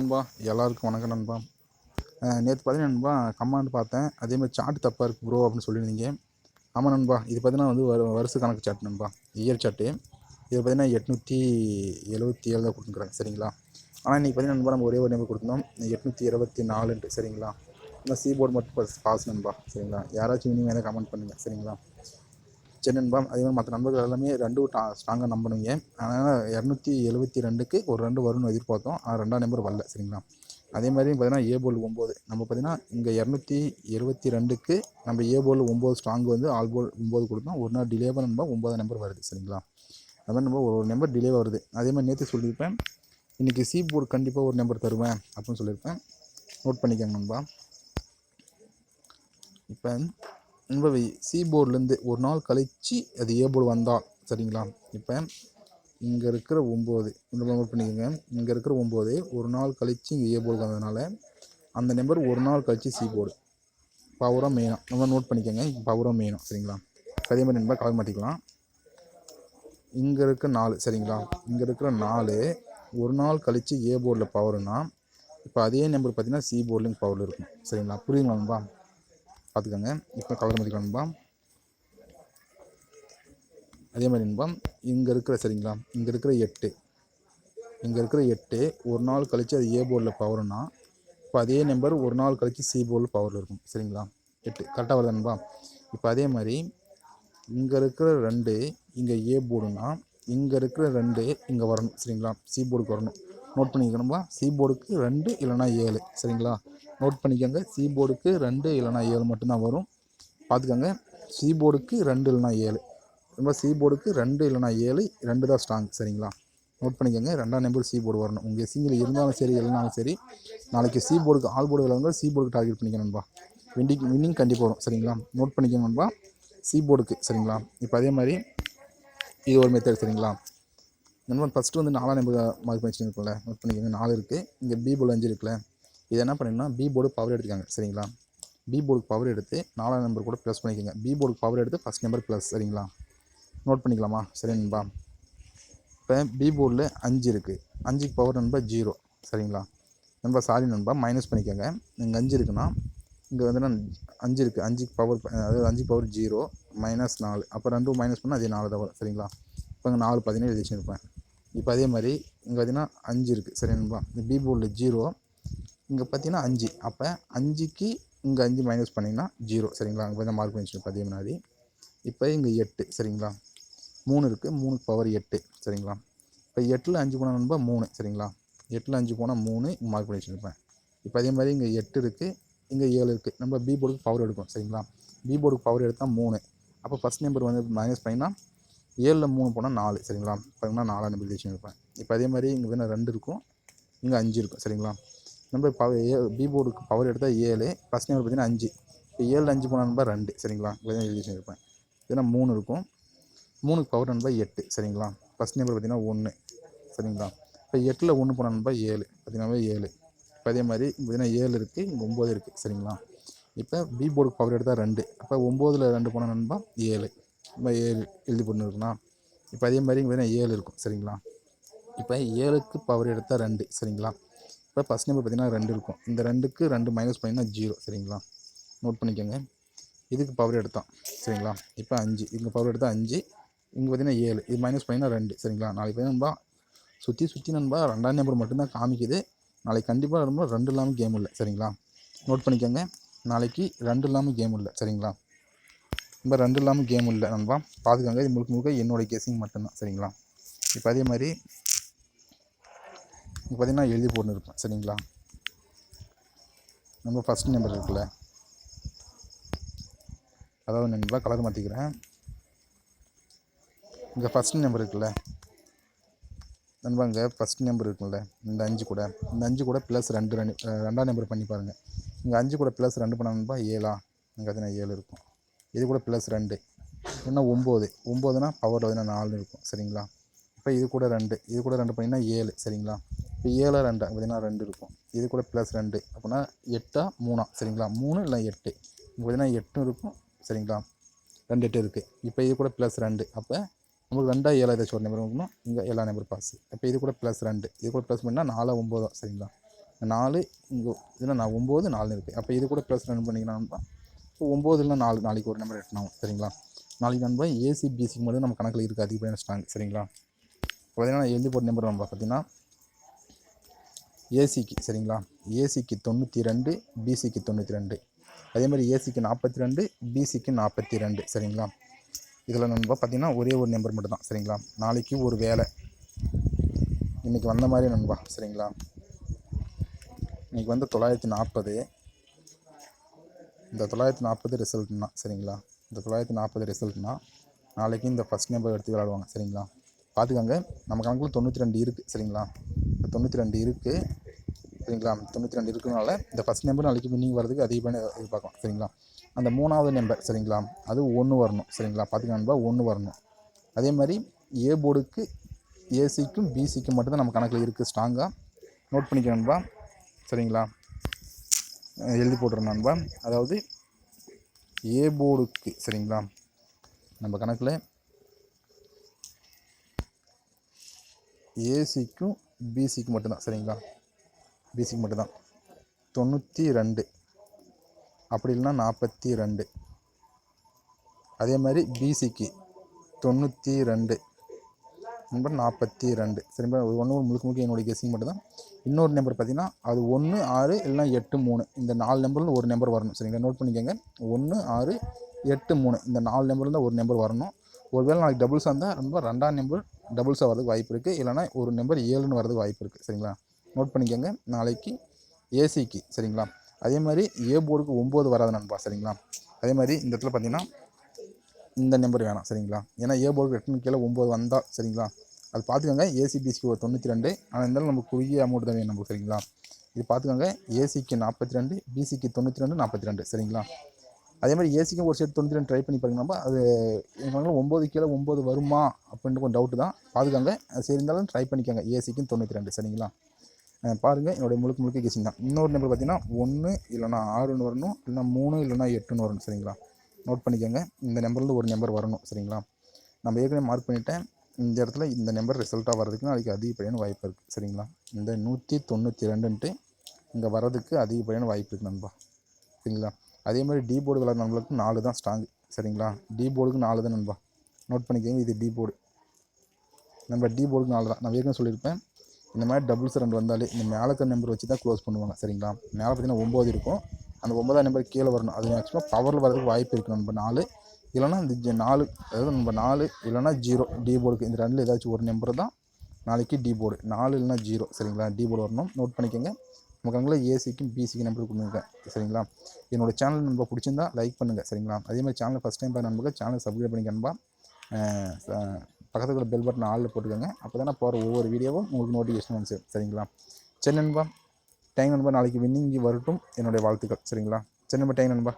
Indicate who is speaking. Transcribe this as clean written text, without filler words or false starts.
Speaker 1: நண்பா, எல்லாருக்கும் வணக்கம் நண்பா. நேற்று பார்த்தீங்கன்னா நண்பா, கமாண்ட் பார்த்தேன். அதேமாதிரி சார்ட் தப்பாக இருக்குது ப்ரோ அப்படின்னு சொல்லியிருந்தீங்க. ஆமாம் நண்பா, இது பார்த்தீங்கன்னா வந்து வருஷ கணக்கு சார்ட் நண்பா, இயர் சார்ட்டு. இது பார்த்தீங்கன்னா 877 தான் கொடுத்துருக்குறாங்க சரிங்களா. ஆனால் இன்றைக்கி பார்த்தீங்கன்னா நண்பா, நம்ம ஒரே ஒரு நம்பர் கொடுத்துருந்தோம் 824 சரிங்களா. ஆனால் சீபோர்டு மட்டும் பாஸ் நண்பா சரிங்களா. யாராச்சும் இனிமேல் எதாவது கமெண்ட் பண்ணுங்கள் சரிங்களா. சரி நண்பா, அதே மாதிரி மற்ற நண்பர்கள் எல்லாமே 2 ஸ்ட்ராங்காக நம்பணுங்க. அதனால் 272க்கு ஒரு 2 வரும்னு எதிர்பார்த்தோம். ஆனால் 2ஆம் நம்பர் வரல சரிங்களா. அதே மாதிரி பார்த்தீங்கன்னா ஏ போல் 9 நம்ம பார்த்தீங்கன்னா இங்கே 272க்கு நம்ம ஏ போல் 9 ஸ்ட்ராங் வந்து ஆல் போல் 9 கொடுத்தோம். ஒரு நாள் டிலே நண்பா 9ஆம் நம்பர் வருது சரிங்களா. அது மாதிரி நம்ம ஒரு நம்பர் டிலே வருது. அதே மாதிரி நேற்று சொல்லியிருப்பேன், இன்றைக்கி சி போர்டு கண்டிப்பாக ஒரு நம்பர் தருவேன் அப்படின்னு சொல்லியிருப்பேன். நோட் பண்ணிக்கோங்க நண்பா. இப்போ நண்பா சி போர்ட்லேருந்து ஒரு நாள் கழித்து அது ஏ போர்டு வந்தால் சரிங்களா. இப்போ இங்கே இருக்கிற 9 இந்த நோட் பண்ணிக்கோங்க. இங்கே இருக்கிற 9 ஒரு நாள் கழித்து இங்கே ஏ போர்டு வந்ததுனால அந்த நம்பர் ஒரு நாள் கழித்து சி போர்டு பவராக மெயினாக நம்ம நோட் பண்ணிக்கோங்க. பவராக மெயினும் சரிங்களா. அதே மாதிரி நண்பா கலர் மாற்றிக்கலாம். இங்கே இருக்க 4 சரிங்களா. இங்கே இருக்கிற 4 ஒரு நாள் கழித்து ஏ போர்டில் பவருனா இப்போ அதே நம்பர் பார்த்தீங்கன்னா சி போர்ட்லேயும் பவரில் இருக்கும் சரிங்களா. புரியுங்களா நண்பா. பார்த்துக்கோங்க. இப்போ கலர் மாற்றிக்கலாம் நண்பா. அதே மாதிரி நண்பா இங்கே இருக்கிற சரிங்களா, இங்கே இருக்கிற 8 இங்கே இருக்கிற 8 ஒரு நாள் கழித்து அது ஏ போர்டில் பவருனா இப்போ அதே நம்பர் ஒரு நாள் கழித்து சி போர்டில் பவரில் இருக்கும் சரிங்களா. 8 கரெக்டாக வருது நண்பா. இப்போ அதே மாதிரி இங்கே இருக்கிற 2 இங்கே ஏ போர்டுனா இங்கே இருக்கிற 2 இங்கே வரணும் சரிங்களா. சி போர்டுக்கு வரணும். நோட் பண்ணிக்கணும்பா. சி போர்டுக்கு 2 இல்லைனா 7 சரிங்களா. நோட் பண்ணிக்கோங்க. சி போர்டுக்கு 2 இல்லைனா 7 மட்டும்தான் வரும். பார்த்துக்கோங்க. சி போர்டுக்கு 2 இல்லைனா 7 ரொம்ப சி போர்டுக்கு 2 இல்லைனா 7 2 தான் ஸ்ட்ராங் சரிங்களா. நோட் பண்ணிக்கோங்க. 2ஆம் நம்பர் சி போர்டு வரணும். உங்கள் சிங்கிள் இருந்தாலும் சரி இல்லைனாலும் சரி, நாளைக்கு சி போர்டுக்கு ஆல் போர்டு விளையாடுங்க. சி போர்டுக்கு டார்கெட் பண்ணிக்கணும்பா. வின்னிங் கண்டிப்பாக வரும் சரிங்களா. நோட் பண்ணிக்கணும்பா. சி போர்டுக்கு சரிங்களா. இப்போ அதே மாதிரி இது ஒரு மெத்தட் சரிங்களா. நண்பன் ஃபஸ்ட்டு வந்து 4ஆம் நம்பர் மார்க் பண்ணி வச்சுருக்குல்ல, நோட் பண்ணிக்கோங்க. 4 இருக்குது. இங்கே பி போர்டு 5 இருக்குல்ல. இது என்ன பண்ணிங்கன்னா பி போர்டு பவர் எடுத்துக்காங்க சரிங்களா. பி போர்டுக்கு பவர் எடுத்து 4ஆம் நம்பர் கூட ப்ளஸ் பண்ணிக்கோங்க. பி போர்டுக்கு பவர் எடுத்து ஃபஸ்ட் நம்பர் ப்ளஸ் சரிங்களா. நோட் பண்ணிக்கலாமா. சரி நண்பா. இப்போ பி போர்டில் 5 இருக்குது. 5க்கு பவர் நண்பா 0 சரிங்களா. நண்பா சாரி நண்பா, மைனஸ் பண்ணிக்கோங்க. இங்கே 5 இருக்குன்னா இங்கே வந்து நான் 5 இருக்குது. 5க்கு பவர் அதாவது 5க்கு பவர் 0 மைனஸ் 4 அப்போ 2 மைனஸ் பண்ணால் அதே 4 தான் வரும் சரிங்களா. இப்போ இங்கே 4 17 எழுதி வச்சுருப்பேன். இப்போ அதே மாதிரி இங்கே பார்த்தீங்கன்னா 5 இருக்குது சரி நண்பா. இந்த பி போர்டில் 0 இங்கே பார்த்தீங்கன்னா 5 அப்போ 5க்கு இங்கே 5 மைனஸ் பண்ணிங்கன்னா 0 சரிங்களா. அங்கே பார்த்தா மார்க் பண்ணி வச்சுருப்பேன் அதே மாதிரி. இப்போ இங்கே 8 சரிங்களா. 3 இருக்குது. 3க்கு பவர் 8 சரிங்களா. இப்போ 8ல் 5 போனால் நண்பா 3 சரிங்களா. 8ல் 5 போனால் 3 மார்க் பண்ணி வச்சுருப்பேன். இப்போ அதே மாதிரி இங்கே 8 இருக்குது. இங்கே 7 இருக்குது. நம்ம பி போர்டுக்கு பவர் எடுக்கும் சரிங்களா. பி போர்டுக்கு பவர் எடுத்தால் 3 அப்போ ஃபஸ்ட் நம்பர் வந்து மைனஸ் பண்ணிங்கன்னா 7ல் 3 போனால் 4 சரிங்களா. பார்த்தீங்கன்னா 4ஆம் நம்பர் எழுதி வச்சுருப்பேன். இப்போ அதே மாதிரி இங்கே வேணால் 2 இருக்கும். இங்கே 5 இருக்கும் சரிங்களா. நம்ம பி போர்டுக்கு பவர் எடுத்தால் 7 ஃபஸ்ட் நம்பர் பார்த்தீங்கன்னா 5 இப்போ 7ல் 5 போனால் நண்பா 2 சரிங்களா. இங்கே எழுதி வச்சுருப்பேன். இதெல்லாம் 3 இருக்கும். 3க்கு பவர் நண்பா 8 சரிங்களா. ஃபஸ்ட் நம்பர் பார்த்தீங்கன்னா 1 சரிங்களா. இப்போ 8ல் 1 போனால் நண்பா 7 பார்த்தீங்கன்னா 7. இப்போ அதே மாதிரி பார்த்தீங்கன்னா 7 இருக்குது. இங்கே 9 இருக்குது சரிங்களா. இப்போ பி போர்டுக்கு பவர் எடுத்தால் 2 அப்போ 9ல் 2 போனால் நண்பா 7 நம்ம 7 எழுதி போட்டு இருக்குண்ணா. இப்போ அதே மாதிரி இங்கே பார்த்தீங்கன்னா 7 இருக்கும் சரிங்களா. இப்போ 7க்கு பவர் எடுத்தால் 2 சரிங்களா. இப்போ ஃபஸ்ட் நம்பர் பார்த்தீங்கன்னா 2 இருக்கும். இந்த 2க்கு 2 மைனஸ் பண்ணிங்கன்னா 0 சரிங்களா. நோட் பண்ணிக்கோங்க. இதுக்கு பவர் எடுத்தான் சரிங்களா. இப்போ 5 இங்கே பவர் எடுத்தால் 5 இங்கே பார்த்தீங்கன்னா 7 இது மைனஸ் பண்ணிங்கன்னா 2 சரிங்களா. நாளைக்கு நண்பா சுற்றி நண்பா 2ஆம் நம்பர் மட்டும்தான் காமிக்குது. நாளைக்கு கண்டிப்பாக ரொம்ப 2 இல்லாமல் கேம் இல்லை சரிங்களா. நோட் பண்ணிக்கோங்க. நாளைக்கு 2 இல்லாமல் கேம் இல்லை சரிங்களா. ரொம்ப 2 இல்லாமல் கேம் இல்லை நண்பா. பார்த்துக்கோங்க. இது முழுக்க என்னோடய கெஸிங் மட்டும்தான் சரிங்களா. இப்போ அதே மாதிரி இப்போ பார்த்தீங்கன்னா எழுதி போட்டு இருப்பேன் சரிங்களா. நம்ம ஃபஸ்ட் நம்பர் இருக்குல்ல, அதாவது நண்பா கலர் மாற்றிக்கிறேன். இங்கே ஃபஸ்ட் நம்பர் இருக்குல்ல நண்பா, இங்கே ஃபஸ்ட் நம்பர் இருக்குல்ல இந்த 5 கூட இந்த 5 கூட ப்ளஸ் 2ஆம் நம்பர் பண்ணி பாருங்கள். இங்கே 5 கூட ப்ளஸ் 2 பண்ண நண்பா 7 இங்கே பார்த்தீங்கன்னா 7 இருக்கும். இது கூட ப்ளஸ் 2 இன்னும் 9னா பவர் வந்து 4 இருக்கும் சரிங்களா. இப்போ இது கூட 2 இது கூட 2 பண்ணிங்கன்னா 7 சரிங்களா. இப்போ 7 2 பார்த்தீங்கன்னா 2 இருக்கும். இது கூட ப்ளஸ் 2 அப்படின்னா 8 3 சரிங்களா. 3 இல்லை 8 இங்கே பார்த்தீங்கன்னா 8 இருக்கும் சரிங்களா. 2 8 இருக்குது. இப்போ இது கூட ப்ளஸ் 2 அப்போ நமக்கு 2 7 ஏதாச்சும் ஒரு நம்பர் இருக்கணும். இங்கே 7ஆம் நம்பர் பாஸ். இப்போ இது கூட ப்ளஸ் 2 இது கூட ப்ளஸ் பண்ணால் 4 9 சரிங்களா. 4 இங்கே இதில் 9 4 இருக்குது. அப்போ இது கூட ப்ளஸ் ரன் பண்ணிக்கலாம் நண்பா. இப்போ 9 இல்லைனா 4 நாளைக்கு ஒரு நம்பர் எட்டணும் சரிங்களா. நாளைக்கு நண்பா ஏசி பிசிக்கு மட்டும் நம்ம கணக்கில் இருக்குது அதிகப்படியான ஸ்ட்ராங் சரிங்களா. பார்த்தீங்கன்னா நான் எழுதி போட்ட நம்பர் நண்பா பார்த்தீங்கன்னா ஏசிக்கு சரிங்களா, ஏசிக்கு 92, பிசிக்கு 92, அதே மாதிரி ஏசிக்கு 42, பிசிக்கு 42 சரிங்களா. இதில் நண்பா பார்த்தீங்கன்னா ஒரே ஒரு நம்பர் மட்டும் தான் சரிங்களா. நாளைக்கு ஒரு வேலை இன்றைக்கி வந்த மாதிரி நண்பா சரிங்களா. இன்றைக்கி வந்து 940, இந்த 940 ரிசல்ட்னா சரிங்களா. இந்த 940 ரிசல்ட்னா நாளைக்கு இந்த ஃபஸ்ட் நம்பர் எடுத்து விளையாடுவாங்க சரிங்களா. பார்த்துக்கோங்க, நம்ம கணக்கில் 92 இருக்குது சரிங்களா. இந்த 92 இருக்குது சரிங்களா. 92 இருக்கிறனால இந்த ஃபஸ்ட் நம்பர் நாளைக்கு வின்னிங் வரதுக்கு அதிகமான எதிர்பார்க்கலாம் சரிங்களா. அந்த 3வது நம்பர் சரிங்களா, அது 1 வரணும் சரிங்களா. பார்த்துக்கோங்க 1 வரணும். அதே மாதிரி ஏ போர்டுக்கு ஏசிக்கும் பிசிக்கும் மட்டும்தான் நம்ம கணக்கில் இருக்குது ஸ்ட்ராங்காக. நோட் பண்ணிக்க நண்பா சரிங்களா. எழுதி போட்டுறேன் நண்பா. அதாவது ஏ போர்டுக்கு சரிங்களா நம்ம கணக்கில் ஏசிக்கும் பிசிக்கு மட்டும்தான் சரிங்களா. பிசிக்கு மட்டும்தான் 92, அப்படி இல்லைன்னா 42. அதே மாதிரி பிசிக்கு 92 நம்பர் 42 சரிங்களா. ஒன்று முழுக்க என்னுடைய கெஸ்ஸிங் மட்டும்தான். இன்னொரு நம்பர் பார்த்தீங்கன்னா அது 1 6 இல்லைனா 8 3 இந்த 4 நம்பர்லேருந்து ஒரு நம்பர் வரணும் சரிங்களா. நோட் பண்ணிக்கோங்க 1 6 8 3 இந்த 4 நம்பர்லேருந்து ஒரு நம்பர் வரணும். ஒருவேளை நாளைக்கு டபுள்ஸாக இருந்தால் ரொம்ப 2ஆம் நம்பர் டபுள்ஸாக வரதுக்கு வாய்ப்பு இருக்குது. இல்லைனா ஒரு நம்பர் 7ன்னு வரதுக்கு வாய்ப்பு இருக்குது சரிங்களா. நோட் பண்ணிக்கோங்க நாளைக்கு ஏசிக்கு சரிங்களா. அதே மாதிரி ஏ போர்டுக்கு 9 வராது நண்பா சரிங்களா. அதே மாதிரி இந்த இடத்துல பார்த்தீங்கன்னா இந்த நம்பர் வேணாம் சரிங்களா. ஏன்னா ஏ போர்டுக்கு 8 கீழே 9 வந்தால் சரிங்களா. அது பார்த்துக்கோங்க. ஏசி பிசிக்கு ஒரு 92, ஆனால் இருந்தாலும் நமக்கு குறுகிய அமௌண்ட் தான் வேணும் நமக்கு சரிங்களா. இது பார்த்துக்கோங்க, ஏசிக்கு 42, பிசிக்கு 92 42 சரிங்களா. அதே மாதிரி ஏசிக்கும் ஒரு செட் 92 ட்ரை பண்ணி பாருங்க. நம்ம அது எங்களுக்கு 9 கீழே 9 வருமா அப்படின்ட்டு கொஞ்சம் டவுட்டு தான். பார்த்துக்கோங்க, அது சரி இருந்தாலும் ட்ரை பண்ணிக்கோங்க. ஏசிக்கும் 92 சரிங்களா. பாருங்கள், என்னுடைய முழுக்க கெஸ்ஸிங் தான். இன்னொரு நம்பர் பார்த்தீங்கன்னா 1 இல்லைனா 6ன்னு வரணும், இல்லைனா 3 இல்லைனா 8ன்னு வரணும் சரிங்களா. நோட் பண்ணிக்கோங்க, இந்த நம்பர்லேருந்து ஒரு நம்பர் வரணும் சரிங்களா. நம்ம ஏற்கனவே மார்க் பண்ணிவிட்டேன். இந்த இடத்துல இந்த நம்பர் ரிசல்ட்டாக வர்றதுக்கு அதுக்கு அதிகப்படியான வாய்ப்பு இருக்குது சரிங்களா. இந்த 192ன்ட்டு இங்கே வர்றதுக்கு அதிகப்படியான வாய்ப்பு இருக்குது நண்பா சரிங்களா. அதே மாதிரி டி போர்டு விளையாட நம்மளுக்கு 4 தான் ஸ்ட்ராங் சரிங்களா. டி போர்டுக்கு 4 தான் நண்பா. நோட் பண்ணிக்கோங்க, இது டி போர்டு. நம்ம டி போர்டுக்கு 4 தான். நான் ஏற்கனவே சொல்லியிருப்பேன், இந்த மாதிரி டபுள்ஸ் 2 வந்தாலே இந்த மேலே இருக்கிற நம்பர் வச்சு தான் க்ளோஸ் பண்ணுவாங்க சரிங்களா. மேலே பார்த்தீங்கன்னா 9 இருக்கும், அந்த 9ஆம் நம்பர் கீழே வரணும். அது மேக்ஸிமம் பவரில் வரதுக்கு வாய்ப்பு இருக்குது நம்ம 4 இல்லைனா இந்த 4, அதாவது நம்ம 4 இல்லைனா 0 டி போர்டுக்கு இந்த ரெண்டில் ஏதாச்சும் ஒரு நம்பர் தான் நாளைக்கு டி போர்டு. 4 இல்லைனா 0 சரிங்களா, டி போர்டு வரணும். நோட் பண்ணிக்கோங்க. நமக்கு ஏசிக்கும் பிசிக்கும் நம்பர் கொடுத்துருக்கேன் சரிங்களா. என்னோடய சேனல் நண்பா பிடிச்சிருந்தா லைக் பண்ணுங்கள் சரிங்களா. அதே மாதிரி சேனல் ஃபஸ்ட் டைம் பார்த்து நண்பர்கள் சேனல் சப்ஸ்கிரைப் பண்ணிக்கணும்பா. பக்கத்தில் பெல் பட்டன் ஆளில் போட்டுக்கோங்க. அப்போ தான் நான் போகிற ஒவ்வொரு வீடியோவும் உங்களுக்கு நோட்டிஃபிகேஷன் வந்து சரிங்களா. சரி நண்பா, டைம் நண்பா, நாளைக்கு வின்னிங் வரட்டும் என்னுடைய வாழ்த்துக்கள் சரிங்களா. சரி நண்பா, டைம் நண்பா.